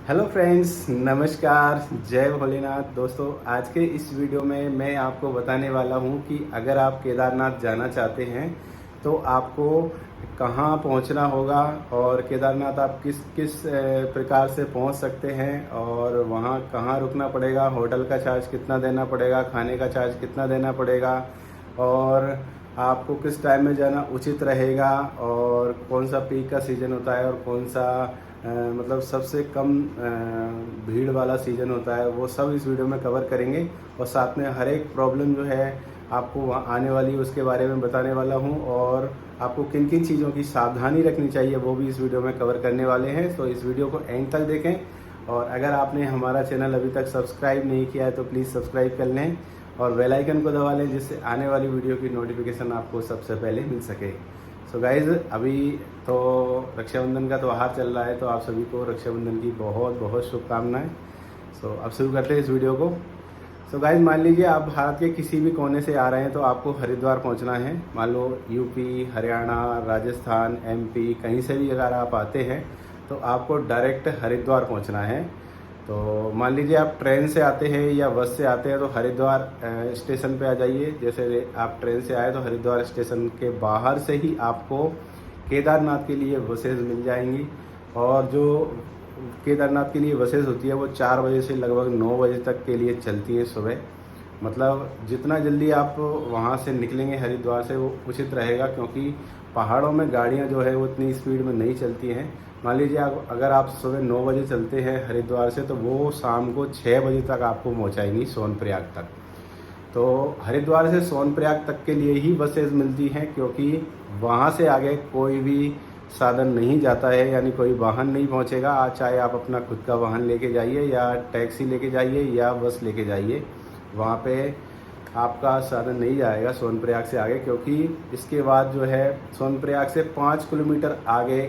Hello friends, नमस्कार, जय भोलेनाथ। दोस्तों, आज के इस वीडियो में मैं आपको बताने वाला हूं कि अगर आप केदारनाथ जाना चाहते हैं तो आपको कहां पहुंचना होगा और केदारनाथ आप किस किस प्रकार से पहुंच सकते हैं और वहां कहां रुकना पड़ेगा, होटल का चार्ज कितना देना पड़ेगा, खाने का चार्ज कितना देना पड़ेगा और आपको किस टाइम में जाना उचित रहेगा और कौन सा पीक का सीज़न होता है और कौन सा मतलब सबसे कम भीड़ वाला सीज़न होता है, वो सब इस वीडियो में कवर करेंगे। और साथ में हर एक प्रॉब्लम जो है आपको वहाँ आने वाली है उसके बारे में बताने वाला हूँ और आपको किन किन चीज़ों की सावधानी रखनी चाहिए वो भी इस वीडियो में कवर करने वाले हैं। तो इस वीडियो को एंड तक देखें और अगर आपने हमारा चैनल अभी तक सब्सक्राइब नहीं किया है तो प्लीज़ सब्सक्राइब कर लें और बेल आइकन को दबा लें जिससे आने वाली वीडियो की नोटिफिकेशन आपको सबसे पहले मिल सके। सो गाइज़, अभी तो रक्षाबंधन का त्यौहार चल रहा है तो आप सभी को रक्षाबंधन की बहुत बहुत शुभकामनाएं। सो अब शुरू करते हैं इस वीडियो को। सो गाइज़, मान लीजिए आप भारत के किसी भी कोने से आ रहे हैं तो आपको हरिद्वार पहुंचना है। मान लो यूपी, हरियाणा, राजस्थान, एमपी, कहीं से भी अगर आप आते हैं तो आपको डायरेक्ट हरिद्वार पहुंचना है। तो मान लीजिए आप ट्रेन से आते हैं या बस से आते हैं तो हरिद्वार स्टेशन पे आ जाइए। जैसे आप ट्रेन से आए तो हरिद्वार स्टेशन के बाहर से ही आपको केदारनाथ के लिए बसेज मिल जाएंगी और जो केदारनाथ के लिए बसेज होती है वो 4 बजे से लगभग 9 बजे तक के लिए चलती हैं सुबह। मतलब जितना जल्दी आप वहाँ से निकलेंगे हरिद्वार से वो उचित रहेगा, क्योंकि पहाड़ों में गाड़ियाँ जो है वो इतनी स्पीड में नहीं चलती हैं। मान लीजिए अगर आप सुबह 9 बजे चलते हैं हरिद्वार से तो वो शाम को 6 बजे तक आपको पहुँचाएंगी सोनप्रयाग तक। तो हरिद्वार से सोनप्रयाग तक के लिए ही बसेज मिलती हैं, क्योंकि वहाँ से आगे कोई भी साधन नहीं जाता है, यानी कोई वाहन नहीं पहुँचेगा। चाहे आप अपना खुद का वाहन लेके जाइए या टैक्सी लेके जाइए या बस लेके जाइए, वहाँ पे आपका साधन नहीं जाएगा सोनप्रयाग से आगे। क्योंकि इसके बाद जो है सोनप्रयाग से 5 किलोमीटर आगे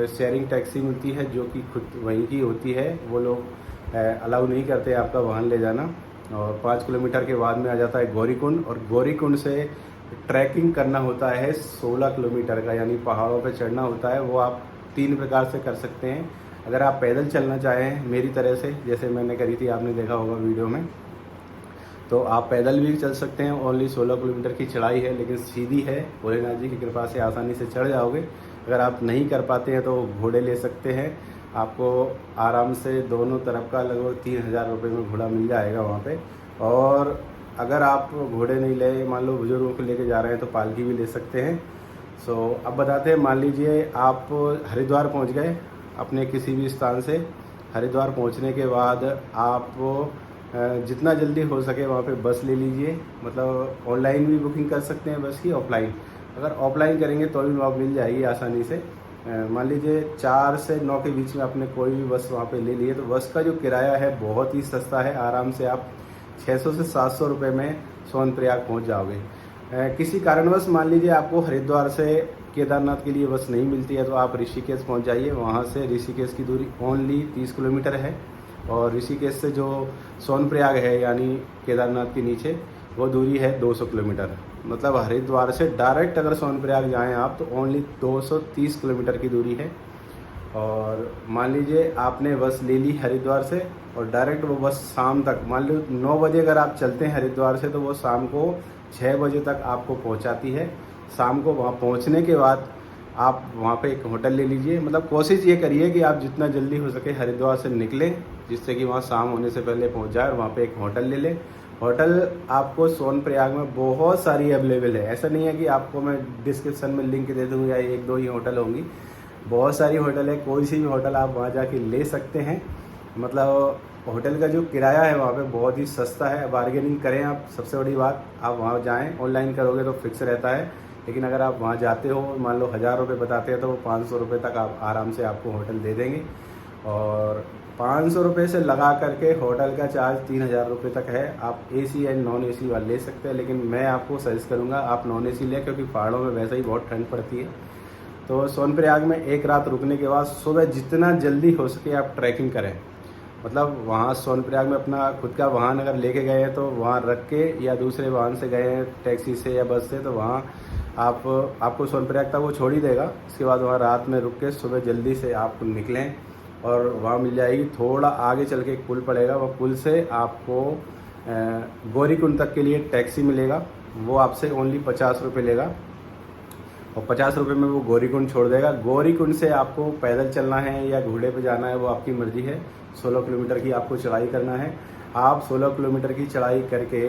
शेयरिंग टैक्सी मिलती है जो कि खुद वहीं की होती है। वो लोग अलाउ नहीं करते आपका वाहन ले जाना। और 5 किलोमीटर के बाद में आ जाता है गौरीकुंड, और गौरीकुंड से ट्रैकिंग करना होता है 16 किलोमीटर का, यानी पहाड़ों पे चढ़ना होता है। वो आप 3 प्रकार से कर सकते हैं। अगर आप पैदल चलना चाहें मेरी तरह से, जैसे मैंने करी थी, आपने देखा होगा वीडियो में, तो आप पैदल भी चल सकते हैं। ओनली 16 किलोमीटर की चढ़ाई है लेकिन सीधी है, भोलेनाथ जी की कृपा से आसानी से चढ़ जाओगे। अगर आप नहीं कर पाते हैं तो घोड़े ले सकते हैं, आपको आराम से दोनों तरफ का लगभग 3000 रुपये में घोड़ा मिल जाएगा वहाँ पे। और अगर आप घोड़े नहीं ले, मान लो बुजुर्गों को लेके जा रहे हैं तो पालकी भी ले सकते हैं। सो अब बताते हैं, मान लीजिए आप हरिद्वार पहुँच गए अपने किसी भी स्थान से। हरिद्वार पहुँचने के बाद आप जितना जल्दी हो सके वहाँ पे बस ले लीजिए। मतलब ऑनलाइन भी बुकिंग कर सकते हैं बस की, ऑफलाइन। अगर ऑफलाइन करेंगे तो भी वहाँ मिल जाएगी आसानी से। मान लीजिए 4 से 9 के बीच में आपने कोई भी बस वहाँ पे ले ली है तो बस का जो किराया है बहुत ही सस्ता है। आराम से आप 600 से 700 रुपये में सोनप्रयाग पहुँच जाओगे। किसी कारणवश मान लीजिए आपको हरिद्वार से केदारनाथ के लिए बस नहीं मिलती है तो आप ऋषिकेश पहुँच जाइए। वहाँ से ऋषिकेश की दूरी ओनली 30 किलोमीटर है और ऋषिकेश से जो सोनप्रयाग है यानी केदारनाथ के नीचे, वो दूरी है 200 किलोमीटर। मतलब हरिद्वार से डायरेक्ट अगर सोनप्रयाग जाएं आप तो ओनली 230 किलोमीटर की दूरी है। और मान लीजिए आपने बस ले ली हरिद्वार से और डायरेक्ट वो बस शाम तक, मान लो 9 बजे अगर आप चलते हैं हरिद्वार से तो वो शाम को 6 बजे तक आपको पहुंचाती है। शाम को वहाँ पहुँचने के बाद आप वहाँ पे एक होटल ले लीजिए। मतलब कोशिश ये करिए कि आप जितना जल्दी हो सके हरिद्वार से निकलें, जिससे कि वहाँ शाम होने से पहले पहुँच जाए और वहाँ पे एक होटल ले लें। होटल आपको सोनप्रयाग में बहुत सारी अवेलेबल है, ऐसा नहीं है कि आपको मैं डिस्क्रिप्शन में लिंक दे दूँ या 1-2 ही होटल होंगी, बहुत सारी होटल है। कोई सी भी होटल आप वहाँ जाके ले सकते हैं। मतलब होटल का जो किराया है वहाँ पे बहुत ही सस्ता है। बार्गेनिंग करें आप, सबसे बड़ी बात, आप वहाँ जाएँ। ऑनलाइन करोगे तो फिक्स रहता है, लेकिन अगर आप वहाँ जाते हो, मान लो 1000 रुपये बताते हैं तो वो 500 रुपये तक आप आराम से आपको होटल दे देंगे। और 500 रुपये से लगा करके होटल का चार्ज 3000 रुपये तक है। आप एसी एंड नॉन एसी वाला ले सकते हैं, लेकिन मैं आपको सजेस्ट करूँगा आप नॉन एसी लें, क्योंकि पहाड़ों में वैसे ही बहुत ठंड पड़ती है। तो सोनप्रयाग में एक रात रुकने के बाद सुबह जितना जल्दी हो सके आप ट्रैकिंग करें। मतलब वहाँ सोनप्रयाग में अपना खुद का वाहन अगर लेके गए हैं तो वहाँ रख के, या दूसरे वाहन से गए हैं टैक्सी से या बस से, तो वहाँ आपको सोनप्रयाग तक वो छोड़ ही देगा। उसके बाद वहाँ रात में रुक के सुबह जल्दी से आप निकलें और वहाँ मिल जाएगी। थोड़ा आगे चल के एक पुल पड़ेगा, वो पुल से आपको गौरीकुंड तक के लिए टैक्सी मिलेगा, वो आपसे ओनली 50 रुपये लेगा और 50 रुपये में वो गौरीकुंड छोड़ देगा। गौरीकुंड से आपको पैदल चलना है या घोड़े पे जाना है वो आपकी मर्ज़ी है। 16 किलोमीटर की आपको चढ़ाई करना है। आप 16 किलोमीटर की चढ़ाई करके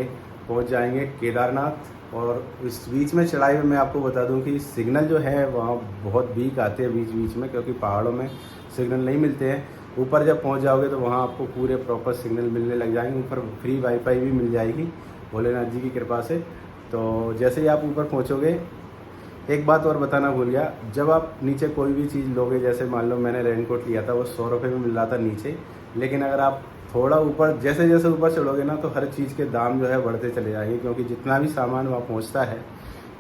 पहुंच जाएंगे केदारनाथ। और इस बीच में चढ़ाई में मैं आपको बता दूं कि सिग्नल जो है वहाँ बहुत वीक आते हैं बीच बीच में, क्योंकि पहाड़ों में सिग्नल नहीं मिलते हैं। ऊपर जब पहुँच जाओगे तो वहाँ आपको पूरे प्रॉपर सिग्नल मिलने लग जाएंगे। ऊपर फ्री वाईफाई भी मिल जाएगी भोलेनाथ जी की कृपा से। तो जैसे ही आप ऊपर पहुँचोगे, एक बात और बताना भूल गया, जब आप नीचे कोई भी चीज़ लोगे, जैसे मान लो मैंने रेनकोट लिया था, वो 100 रुपये में मिल रहा था नीचे, लेकिन अगर आप थोड़ा ऊपर जैसे जैसे ऊपर चढ़ोगे ना तो हर चीज़ के दाम जो है बढ़ते चले जाएंगे, क्योंकि जितना भी सामान वहाँ पहुँचता है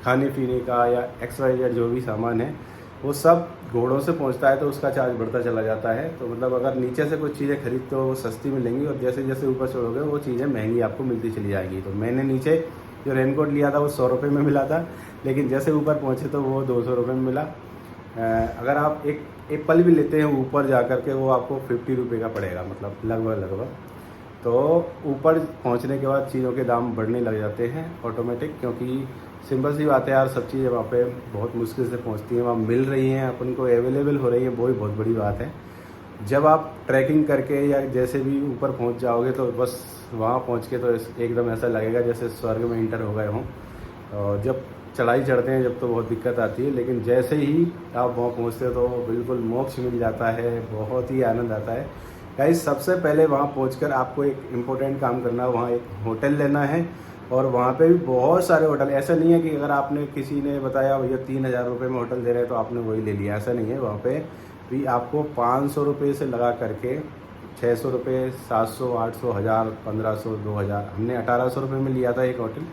खाने पीने का या XYZ जो भी सामान है वो सब घोड़ों से पहुँचता है, तो उसका चार्ज बढ़ता चला जाता है। तो मतलब अगर नीचे से कुछ चीज़ें खरीदते हो वो सस्ती मिलेंगी और जैसे जैसे ऊपर चढ़ोगे वो चीज़ें महंगी आपको मिलती चली जाएगी। तो मैंने नीचे जो रेनकोट लिया था वो 100 रुपये में मिला था, लेकिन जैसे ऊपर पहुँचे तो वो 200 रुपये में मिला। अगर आप एक एप्पल भी लेते हैं ऊपर जा कर के वो आपको 50 रुपये का पड़ेगा, मतलब लगभग। तो ऊपर पहुंचने के बाद चीज़ों के दाम बढ़ने लग जाते हैं ऑटोमेटिक, क्योंकि सिंपल सी बात है यार, सब चीज़ें वहाँ पे बहुत मुश्किल से पहुंचती हैं, वहाँ मिल रही हैं अपन को, अवेलेबल हो रही है, वो ही बहुत बड़ी बात है। जब आप ट्रैकिंग करके या जैसे भी ऊपर पहुंच जाओगे तो बस वहाँ पहुंच के तो एकदम ऐसा लगेगा जैसे स्वर्ग में इंटर हो गए हों। और जब चढ़ाई चढ़ते हैं जब तो बहुत दिक्कत आती है, लेकिन जैसे ही आप वहाँ पहुँचते हो तो बिल्कुल मोक्ष मिल जाता है, बहुत ही आनंद आता है। गाइस, सबसे पहले वहाँ पहुँचकर आपको एक इम्पोर्टेंट काम करना है, वहाँ एक होटल लेना है। और वहाँ पे भी बहुत सारे होटल, ऐसा नहीं है कि अगर आपने किसी ने बताया भैया 3000 रुपये में होटल दे रहे हैं तो आपने वही ले लिया, ऐसा नहीं है। वहाँ पे भी आपको 500 रुपये से लगा करके 600 रुपये, 700, 800, 1000, 1500, 2000, हमने 1800 रुपये में लिया था एक होटल।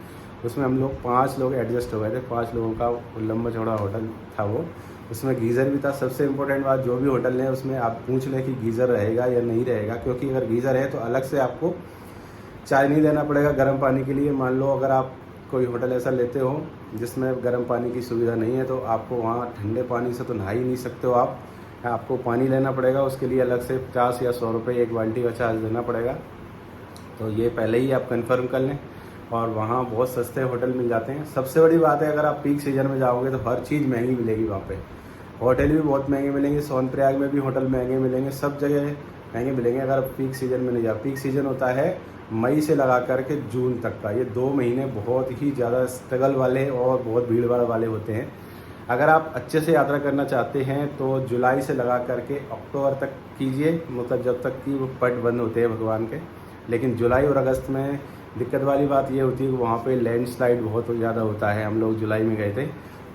उसमें हम लोग 5 लोग एडजस्ट हो गए थे, 5 लोगों का लंबा चौड़ा होटल था वो। उसमें गीज़र भी था। सबसे इम्पोर्टेंट बात, जो भी होटल है उसमें आप पूछ लें कि गीज़र रहेगा या नहीं रहेगा, क्योंकि अगर गीज़र है तो अलग से आपको चार्ज नहीं देना पड़ेगा गर्म पानी के लिए। मान लो अगर आप कोई होटल ऐसा लेते हो जिसमें गर्म पानी की सुविधा नहीं है तो आपको वहाँ ठंडे पानी से तो नहा ही नहीं सकते हो आप, आपको पानी लेना पड़ेगा, उसके लिए अलग से 50 या 100 रुपये एक बाल्टी का चार्ज देना पड़ेगा। तो ये पहले ही आप कंफर्म कर लें। और वहाँ बहुत सस्ते होटल मिल जाते हैं। सबसे बड़ी बात है, अगर आप पीक सीजन में जाओगे तो हर चीज़ महंगी मिलेगी वहाँ पे। होटल भी बहुत महंगे मिलेंगे, सोनप्रयाग में भी होटल महंगे मिलेंगे, सब जगह महंगे मिलेंगे अगर आप पीक सीजन में नहीं जाओ। पीक सीजन होता है मई से लगा कर के जून तक का, ये 2 महीने बहुत ही ज़्यादा स्ट्रगल वाले और बहुत भीड़ भाड़ वाले होते हैं। अगर आप अच्छे से यात्रा करना चाहते हैं तो जुलाई से लगा करके अक्टूबर तक कीजिए, मतलब जब तक कि वो पट बंद होते हैं भगवान के। लेकिन जुलाई और अगस्त में दिक्कत वाली बात ये होती है कि वहाँ पे लैंडस्लाइड बहुत ज़्यादा होता है। हम लोग जुलाई में गए थे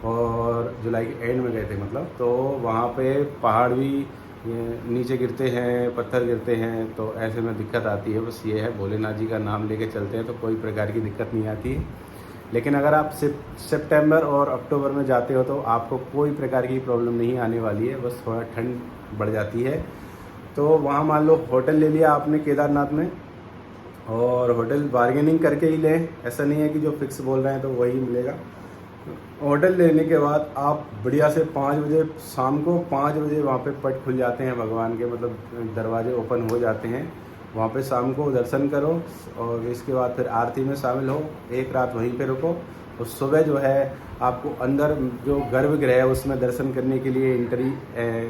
और जुलाई के एंड में गए थे मतलब, तो वहाँ पे पहाड़ भी नीचे गिरते हैं, पत्थर गिरते हैं, तो ऐसे में दिक्कत आती है। बस ये है, भोलेनाथ जी का नाम लेके चलते हैं तो कोई प्रकार की दिक्कत नहीं आती है। लेकिन अगर आप सितंबर और अक्टूबर में जाते हो तो आपको कोई प्रकार की प्रॉब्लम नहीं आने वाली है, बस थोड़ा ठंड बढ़ जाती है। तो वहाँ मान लो होटल ले लिया आपने केदारनाथ में, और होटल बार्गेनिंग करके ही लें, ऐसा नहीं है कि जो फिक्स बोल रहे हैं तो वही मिलेगा। होटल लेने के बाद आप बढ़िया से 5 बजे शाम को 5 बजे वहाँ पे पट खुल जाते हैं भगवान के, मतलब दरवाजे ओपन हो जाते हैं। वहाँ पे शाम को दर्शन करो और इसके बाद फिर आरती में शामिल हो, एक रात वहीं पे रुको। और सुबह जो है आपको अंदर जो गर्भगृह है उसमें दर्शन करने के लिए एंट्री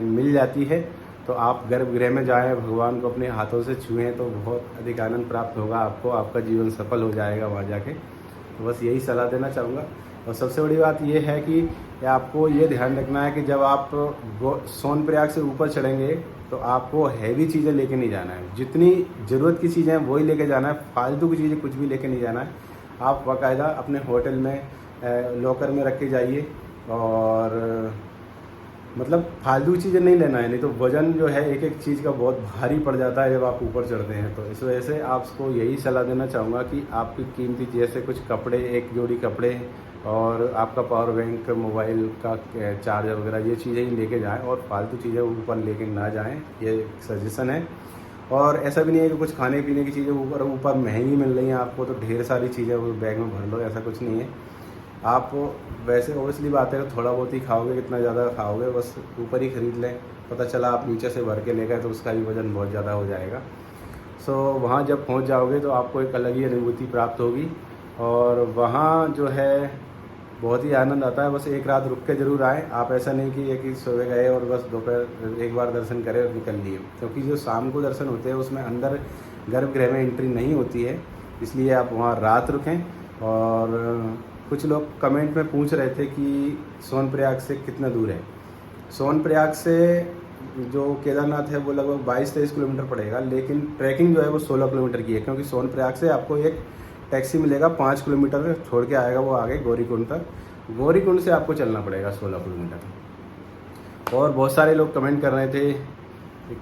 मिल जाती है। तो आप गर्भगृह में जाएं, भगवान को अपने हाथों से छुएं तो बहुत अधिक आनंद प्राप्त होगा आपको, आपका जीवन सफल हो जाएगा वहाँ जाके। तो बस यही सलाह देना चाहूँगा। और सबसे बड़ी बात ये है कि आपको ये ध्यान रखना है कि जब आप सोनप्रयाग से ऊपर चढ़ेंगे तो आपको हैवी चीज़ें लेके नहीं जाना है। जितनी ज़रूरत की चीज़ें हैं वही लेके जाना है, फालतू की चीज़ें कुछ भी लेके नहीं जाना है। आप बाकायदा अपने होटल में लॉकर में रख के जाइए, और मतलब फालतू चीज़ें नहीं लेना है, नहीं तो वज़न जो है एक एक चीज़ का बहुत भारी पड़ जाता है जब आप ऊपर चढ़ते हैं। तो इस वजह से आपको यही सलाह देना चाहूँगा कि आपकी कीमती जैसे कुछ कपड़े, एक जोड़ी कपड़े और आपका पावर बैंक, मोबाइल का चार्जर वगैरह, ये चीज़ें ही लेके जाएं और फालतू चीज़ें ऊपर लेके ना जाएं, ये सजेशन है। और ऐसा भी नहीं है कि कुछ खाने पीने की चीज़ें ऊपर महंगी मिल रही हैं आपको तो ढेर सारी चीज़ें वो बैग में भर लो, ऐसा कुछ नहीं है। आप वैसे ओबियसली बात है थोड़ा बहुत ही खाओगे, कितना ज़्यादा खाओगे, बस ऊपर ही खरीद लें पता चला आप नीचे से भर के ले गए तो उसका भी वज़न बहुत ज़्यादा हो जाएगा। सो वहाँ जब पहुँच जाओगे तो आपको एक अलग ही अनुभूति प्राप्त होगी और वहाँ जो है बहुत ही आनंद आता है। बस एक रात रुक के ज़रूर आएँ आप, ऐसा नहीं कि एक ही सुबह गए और बस दोपहर एक बार दर्शन करें और निकल लिए, क्योंकि जो शाम को दर्शन होते हैं उसमें अंदर गर्भगृह में एंट्री नहीं होती है, इसलिए आप वहाँ रात रुकें। और कुछ लोग कमेंट में पूछ रहे थे कि सोनप्रयाग से कितना दूर है। सोनप्रयाग से जो केदारनाथ है वो लगभग 22-23 किलोमीटर पड़ेगा, लेकिन ट्रैकिंग जो है वो 16 किलोमीटर की है, क्योंकि सोनप्रयाग से आपको एक टैक्सी मिलेगा 5 किलोमीटर छोड़ के आएगा वो आगे गौरीकुंड तक। गौरीकुंड से आपको चलना पड़ेगा 16 किलोमीटर। और बहुत सारे लोग कमेंट कर रहे थे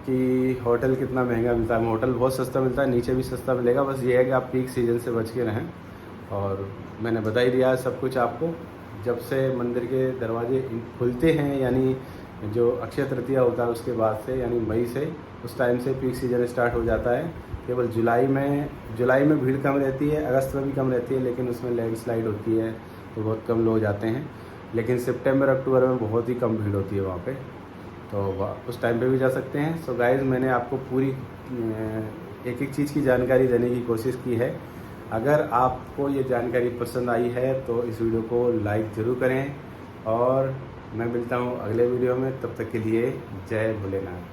कि होटल कितना महंगा मिलता है। होटल बहुत सस्ता मिलता है, नीचे भी सस्ता मिलेगा, बस ये है कि आप पीक सीजन से बच के रहें। और मैंने बता ही दिया है सब कुछ आपको। जब से मंदिर के दरवाजे खुलते हैं, यानी जो अक्षय तृतीया होता है उसके बाद से, यानी मई से, उस टाइम से पीक सीजन स्टार्ट हो जाता है। केवल जुलाई में भीड़ कम रहती है, अगस्त में भी कम रहती है, लेकिन उसमें लैंडस्लाइड होती है तो बहुत कम लोग जाते हैं। लेकिन सितंबर अक्टूबर में बहुत ही कम भीड़ होती है वहाँ पे, तो उस टाइम पे भी जा सकते हैं। सो गाइज़, मैंने आपको पूरी एक एक चीज़ की जानकारी देने की कोशिश की है। अगर आपको ये जानकारी पसंद आई है तो इस वीडियो को लाइक ज़रूर करें और मैं मिलता हूँ अगले वीडियो में। तब तक के लिए जय भोलेनाथ।